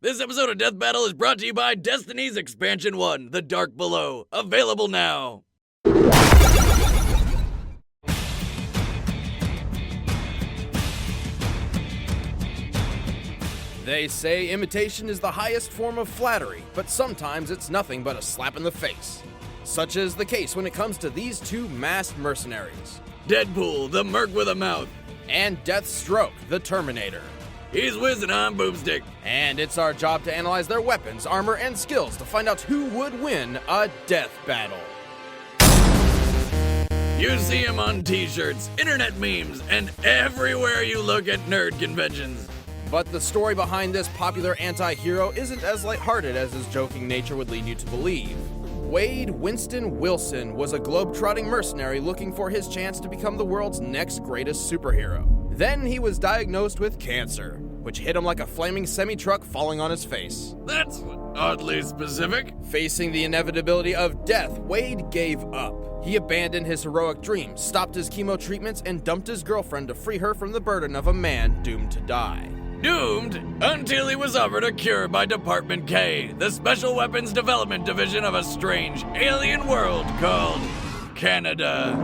This episode of Death Battle is brought to you by Destiny's Expansion 1, The Dark Below. Available now. They say imitation is the highest form of flattery, but sometimes it's nothing but a slap in the face. Such is the case when it comes to these two masked mercenaries. Deadpool, the merc with a mouth. And Deathstroke, the Terminator. He's whizzing on Boomstick. And it's our job to analyze their weapons, armor, and skills to find out who would win a death battle. You see him on t-shirts, internet memes, and everywhere you look at nerd conventions. But the story behind this popular anti-hero isn't as lighthearted as his joking nature would lead you to believe. Wade Winston Wilson was a globe-trotting mercenary looking for his chance to become the world's next greatest superhero. Then he was diagnosed with cancer, which hit him like a flaming semi-truck falling on his face. That's oddly specific. Facing the inevitability of death, Wade gave up. He abandoned his heroic dreams, stopped his chemo treatments, and dumped his girlfriend to free her from the burden of a man doomed to die. Doomed until he was offered a cure by Department K, the Special Weapons Development Division of a strange alien world called Canada.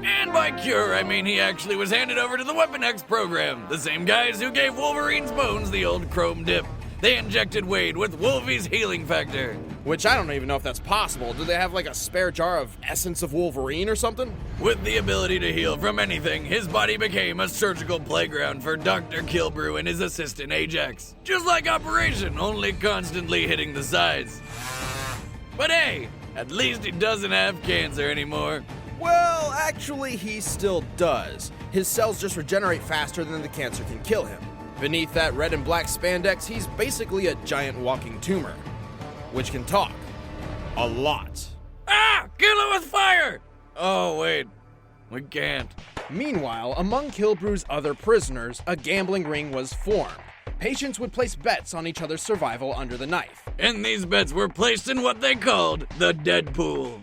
And by cure, I mean he actually was handed over to the Weapon X program, the same guys who gave Wolverine's bones the old chrome dip. They injected Wade with Wolvie's healing factor. Which I don't even know if that's possible. Do they have like a spare jar of essence of Wolverine or something? With the ability to heal from anything, his body became a surgical playground for Dr. Killbrew and his assistant Ajax. Just like Operation, only constantly hitting the sides. But hey, at least he doesn't have cancer anymore. Well, actually he still does. His cells just regenerate faster than the cancer can kill him. Beneath that red and black spandex, he's basically a giant walking tumor, which can talk. A lot. Ah! Kill it with fire! Oh, wait. We can't. Meanwhile, among Killbrew's other prisoners, a gambling ring was formed. Patients would place bets on each other's survival under the knife. And these bets were placed in what they called the Deadpool.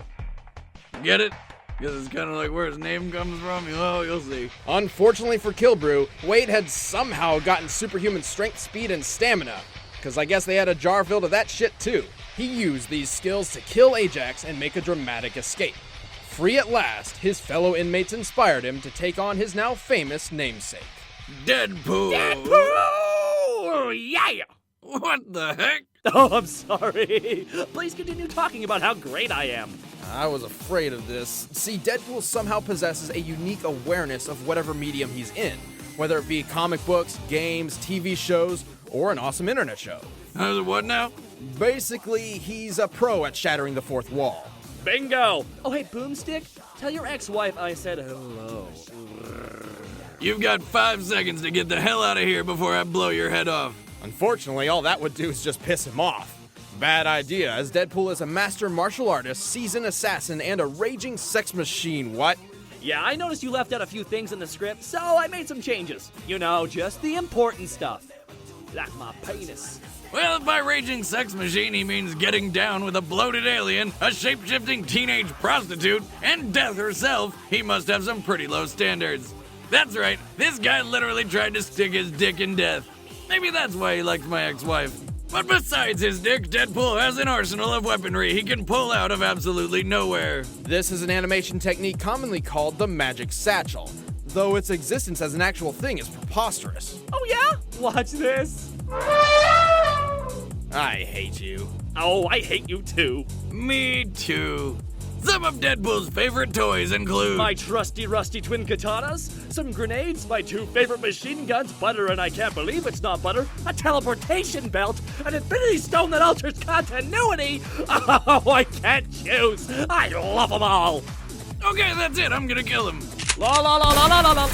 Get it? Because it's kind of like where his name comes from. Well, you'll see. Unfortunately for Killbrew, Wade had somehow gotten superhuman strength, speed, and stamina. Because I guess they had a jar filled of that shit too. He used these skills to kill Ajax and make a dramatic escape. Free at last, his fellow inmates inspired him to take on his now famous namesake. Deadpool! Deadpool! Yeah! What the heck? Oh, I'm sorry. Please continue talking about how great I am. I was afraid of this. See, Deadpool somehow possesses a unique awareness of whatever medium he's in, whether it be comic books, games, TV shows, or an awesome internet show. What now? Basically, he's a pro at shattering the fourth wall. Bingo! Oh, hey, Boomstick, tell your ex-wife I said hello. You've got 5 seconds to get the hell out of here before I blow your head off. Unfortunately, all that would do is just piss him off. Bad idea, as Deadpool is a master martial artist, seasoned assassin, and a raging sex machine. What? Yeah, I noticed you left out a few things in the script, so I made some changes. You know, just the important stuff. Like my penis. Well, if by raging sex machine he means getting down with a bloated alien, a shape-shifting teenage prostitute, and death herself, he must have some pretty low standards. That's right, this guy literally tried to stick his dick in death. Maybe that's why he liked my ex-wife. But besides his dick, Deadpool has an arsenal of weaponry he can pull out of absolutely nowhere. This is an animation technique commonly called the magic satchel, though its existence as an actual thing is preposterous. Oh yeah? Watch this. I hate you. Oh, I hate you too. Me too. Some of Deadpool's favorite toys include My trusty rusty twin katanas, some grenades, my 2 favorite machine guns, butter and I can't believe it's not butter, a teleportation belt, an infinity stone that alters continuity. Oh, I can't choose. I love them all. Okay, that's it. I'm gonna kill him. La la la la la la la.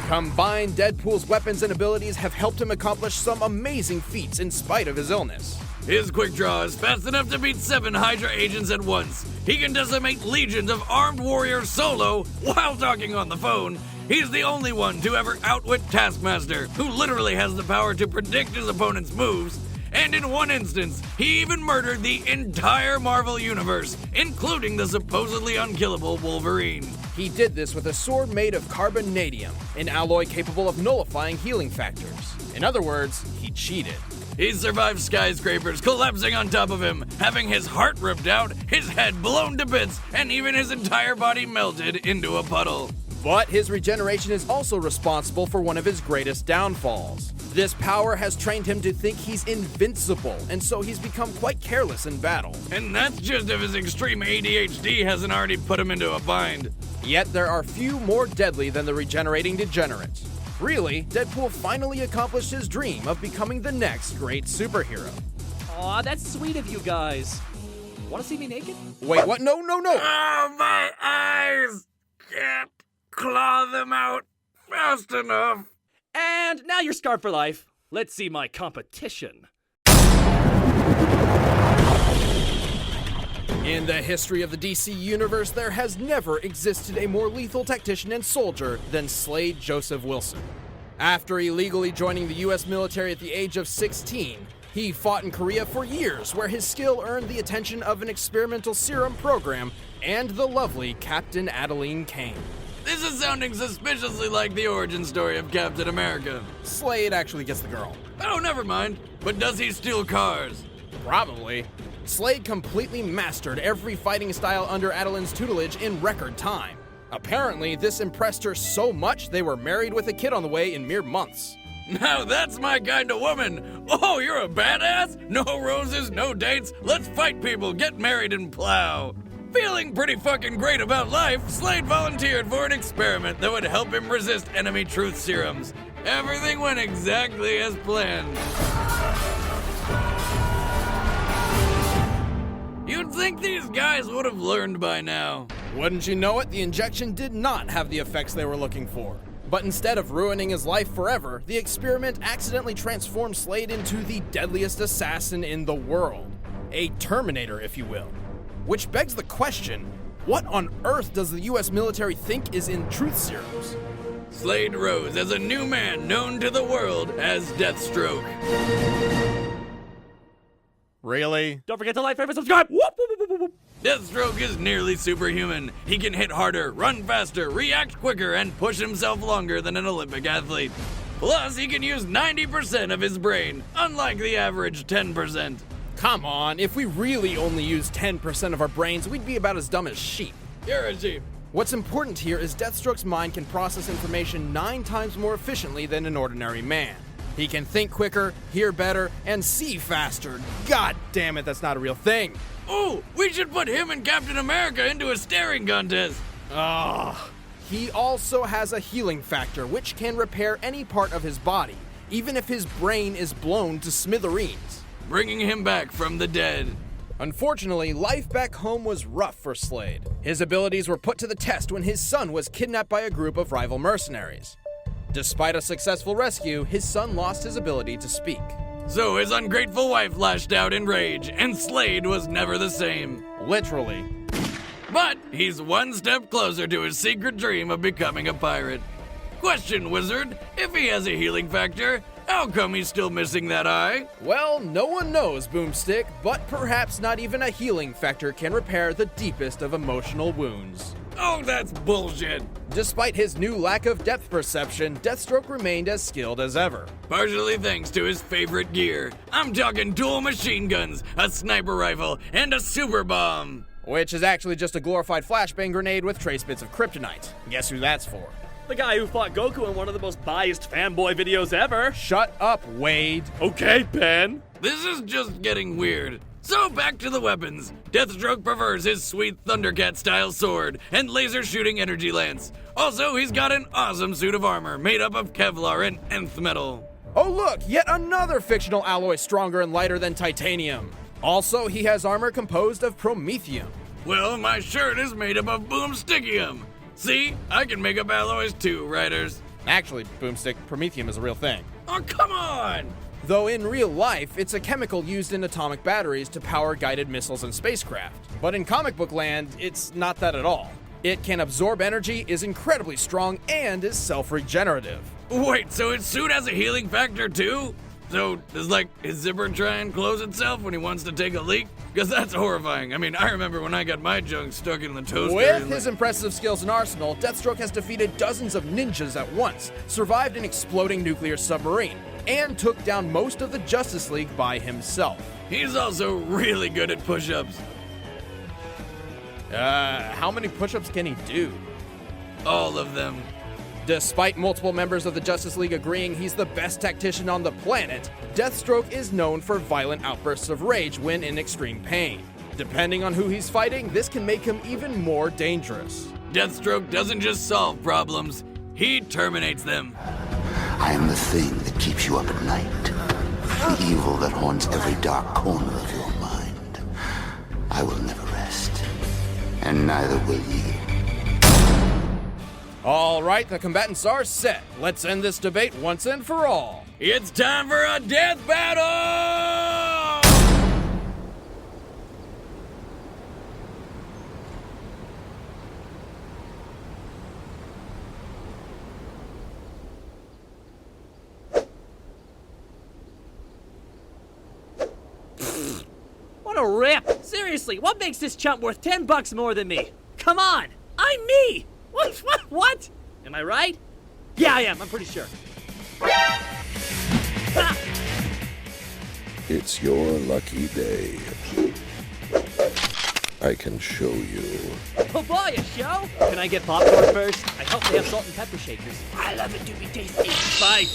Combined, Deadpool's weapons and abilities have helped him accomplish some amazing feats in spite of his illness. His quick draw is fast enough to beat 7 Hydra agents at once. He can decimate legions of armed warriors solo while talking on the phone. He's the only one to ever outwit Taskmaster, who literally has the power to predict his opponent's moves. And in one instance, he even murdered the entire Marvel Universe, including the supposedly unkillable Wolverine. He did this with a sword made of carbonadium, an alloy capable of nullifying healing factors. In other words, he cheated. He survived skyscrapers collapsing on top of him, having his heart ripped out, his head blown to bits, and even his entire body melted into a puddle. But his regeneration is also responsible for one of his greatest downfalls. This power has trained him to think he's invincible, and so he's become quite careless in battle. And that's just if his extreme ADHD hasn't already put him into a bind. Yet there are few more deadly than the regenerating degenerate. Really, Deadpool finally accomplished his dream of becoming the next great superhero. Aw, that's sweet of you guys. Want to see me naked? Wait, what? No! Oh, my eyes! Can't claw them out fast enough. And now you're scarred for life. Let's see my competition. In the history of the DC Universe, there has never existed a more lethal tactician and soldier than Slade Joseph Wilson. After illegally joining the US military at the age of 16, he fought in Korea for years, where his skill earned the attention of an experimental serum program and the lovely Captain Adeline Kane. This is sounding suspiciously like the origin story of Captain America. Slade actually gets the girl. Oh, never mind. But does he steal cars? Probably. Slade completely mastered every fighting style under Adeline's tutelage in record time. Apparently, this impressed her so much they were married with a kid on the way in mere months. Now that's my kind of woman. Oh, you're a badass? No roses, no dates. Let's fight people, get married, and plow. Feeling pretty fucking great about life, Slade volunteered for an experiment that would help him resist enemy truth serums. Everything went exactly as planned. You'd think these guys would have learned by now. Wouldn't you know it, the injection did not have the effects they were looking for. But instead of ruining his life forever, the experiment accidentally transformed Slade into the deadliest assassin in the world. A Terminator, if you will. Which begs the question, what on earth does the US military think is in truth serums? Slade rose as a new man known to the world as Deathstroke. Really? Don't forget to like, favorite, subscribe. Whoop, whoop, whoop, whoop, whoop. Deathstroke is nearly superhuman. He can hit harder, run faster, react quicker, and push himself longer than an Olympic athlete. Plus, he can use 90% of his brain, unlike the average 10%. Come on, if we really only used 10% of our brains, we'd be about as dumb as sheep. You're a sheep. What's important here is Deathstroke's mind can process information 9 times more efficiently than an ordinary man. He can think quicker, hear better, and see faster. God damn it, that's not a real thing. Ooh, we should put him and Captain America into a staring contest. Ugh. He also has a healing factor, which can repair any part of his body, even if his brain is blown to smithereens. Bringing him back from the dead. Unfortunately, life back home was rough for Slade. His abilities were put to the test when his son was kidnapped by a group of rival mercenaries. Despite a successful rescue, his son lost his ability to speak. So his ungrateful wife lashed out in rage, and Slade was never the same. Literally. But he's one step closer to his secret dream of becoming a pirate. Question, Wizard, if he has a healing factor, how come he's still missing that eye? Well, no one knows, Boomstick, but perhaps not even a healing factor can repair the deepest of emotional wounds. Oh, that's bullshit. Despite his new lack of depth perception, Deathstroke remained as skilled as ever. Partially thanks to his favorite gear. I'm talking dual machine guns, a sniper rifle, and a super bomb. Which is actually just a glorified flashbang grenade with trace bits of kryptonite. Guess who that's for? The guy who fought Goku in one of the most biased fanboy videos ever. Shut up, Wade. Okay, Ben. This is just getting weird. So back to the weapons. Deathstroke prefers his sweet Thundercat-style sword and laser-shooting energy lance. Also, he's got an awesome suit of armor made up of Kevlar and nth metal. Oh look, yet another fictional alloy stronger and lighter than titanium. Also, he has armor composed of promethium. Well, my shirt is made up of boomstickium. See, I can make up alloys too, writers. Actually, Boomstick, promethium is a real thing. Oh, come on! Though in real life, it's a chemical used in atomic batteries to power guided missiles and spacecraft. But in comic book land, it's not that at all. It can absorb energy, is incredibly strong, and is self-regenerative. Wait, so its suit has a healing factor too? So, does, his zipper try and close itself when he wants to take a leak? Because that's horrifying. I mean, I remember when I got my junk stuck in the toaster. With his impressive skills and arsenal, Deathstroke has defeated dozens of ninjas at once, survived an exploding nuclear submarine, and took down most of the Justice League by himself. He's also really good at push-ups. How many push-ups can he do? All of them. Despite multiple members of the Justice League agreeing he's the best tactician on the planet, Deathstroke is known for violent outbursts of rage when in extreme pain. Depending on who he's fighting, this can make him even more dangerous. Deathstroke doesn't just solve problems, he terminates them. I am the thing that keeps you up at night. The evil that haunts every dark corner of your mind. I will never rest. And neither will you. All right, the combatants are set. Let's end this debate once and for all. It's time for a death battle! What a rip! Seriously, what makes this chump worth $10 more than me? Come on! I'm me! What? Am I right? Yeah, I am. I'm pretty sure. Ha! It's your lucky day. I can show you. Oh boy, a show? Can I get popcorn first? I hope they have salt and pepper shakers. I love it to be tasty. Bye.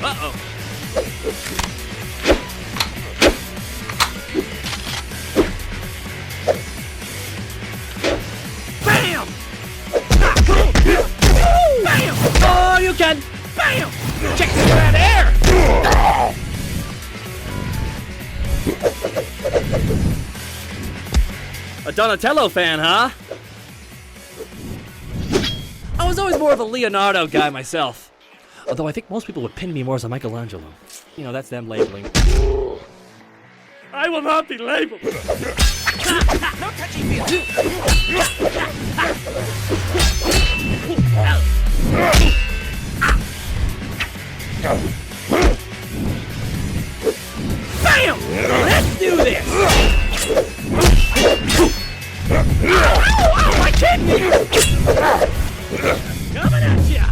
Uh-oh. Bam! Bam! Oh, you can! Bam! Check this bad air! A Donatello fan, huh? I was always more of a Leonardo guy myself. Although I think most people would pin me more as a Michelangelo. You know, that's them labeling. I will not be labeled. No touchy feely. Bam! Let's do this! Ow, my kidney! Coming at ya!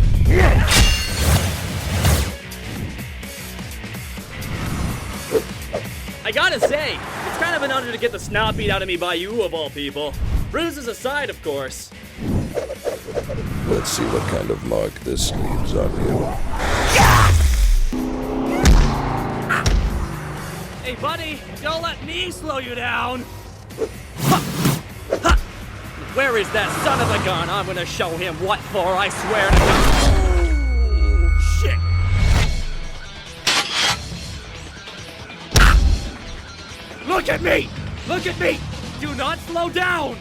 I gotta say, it's kind of an honor to get the snot beat out of me by you, of all people. Bruises aside, of course. Let's see what kind of mark this leaves on you. Hey, buddy, don't let me slow you down. Where is that son of a gun? I'm gonna show him what for, I swear to God. Oh, shit. Look at me! Look at me! Do not slow down!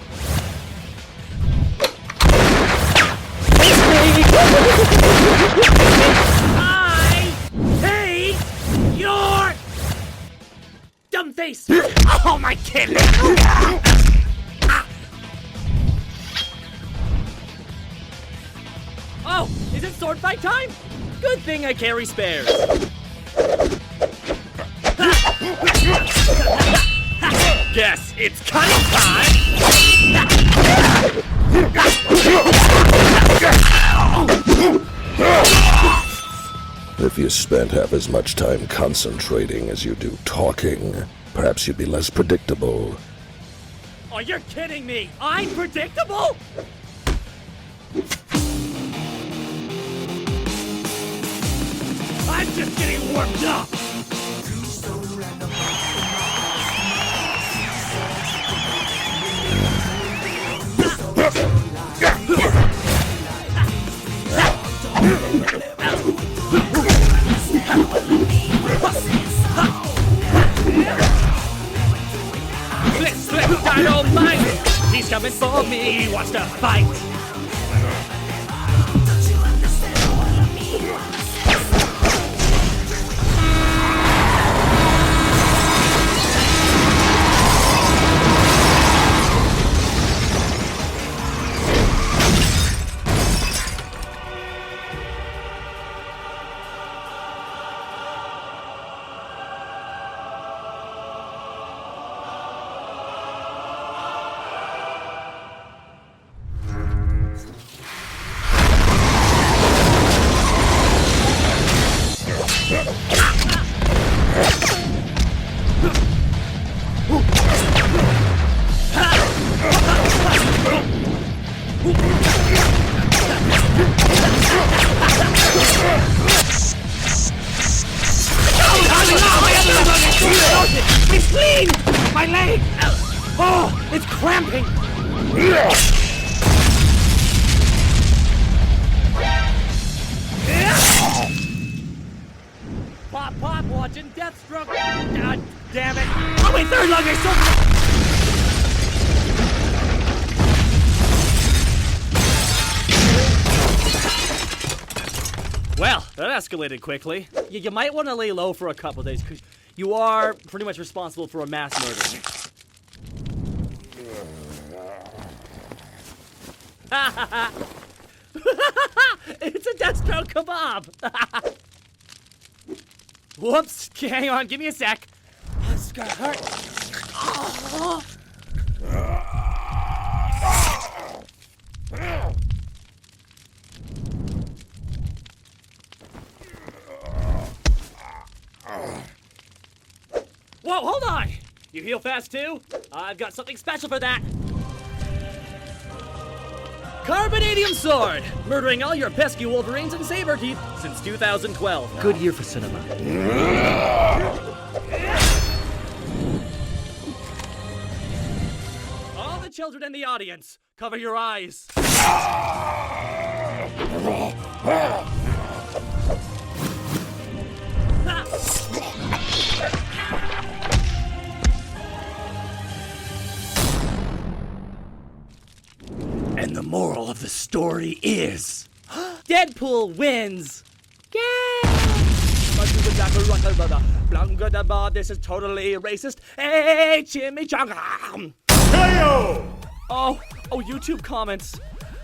I hate your dumb face! Oh, my kidney! Oh, is it sword fight time? Good thing I carry spares. Guess it's cutting time! If you spent half as much time concentrating as you do talking, perhaps you'd be less predictable. Oh, you're kidding me! I'm predictable? I'm just getting warmed up! I don't mind! He's coming for me, he wants to fight! My leg! Oh, it's cramping! Pop, watching Deathstroke! God damn it! Oh wait, third lug, I still... Well, that escalated quickly. You might want to lay low for a couple days, because you are pretty much responsible for a mass murder. It's a Deathstroke kebab! Whoops, hang on, give me a sec. Oh, this is gonna hurt. Oh. Whoa, hold on! You heal fast too? I've got something special for that. Carbonadium Sword! Murdering all your pesky Wolverines and saber teeth since 2012. Good year for cinema. All the children in the audience, cover your eyes. And the moral of the story is... Deadpool wins! Yay! This is totally racist. Hey, chimichanga! Oh, YouTube comments.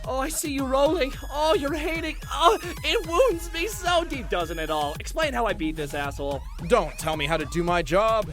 Oh, I see you rolling. Oh, you're hating. Oh, it wounds me so deep, doesn't it all? Explain how I beat this asshole. Don't tell me how to do my job.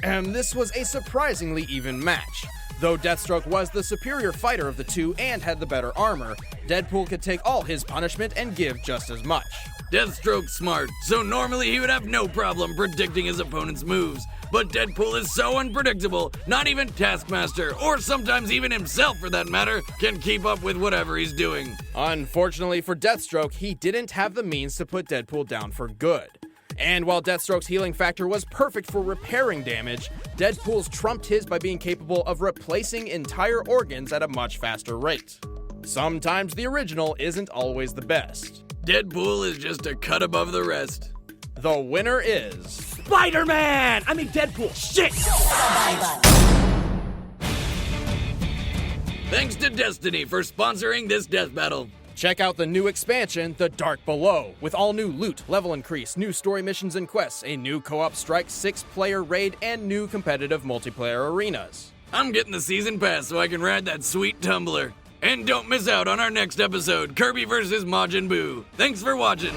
And this was a surprisingly even match. Though Deathstroke was the superior fighter of the two and had the better armor, Deadpool could take all his punishment and give just as much. Deathstroke's smart, so normally he would have no problem predicting his opponent's moves. But Deadpool is so unpredictable, not even Taskmaster, or sometimes even himself for that matter, can keep up with whatever he's doing. Unfortunately for Deathstroke, he didn't have the means to put Deadpool down for good. And while Deathstroke's healing factor was perfect for repairing damage, Deadpool's trumped his by being capable of replacing entire organs at a much faster rate. Sometimes the original isn't always the best. Deadpool is just a cut above the rest. The winner is... Spider-Man! I mean Deadpool, shit! Thanks to Destiny for sponsoring this death battle. Check out the new expansion, The Dark Below, with all new loot, level increase, new story missions and quests, a new co-op strike, 6-player raid, and new competitive multiplayer arenas. I'm getting the season pass so I can ride that sweet tumbler. And don't miss out on our next episode, Kirby vs. Majin Buu. Thanks for watching.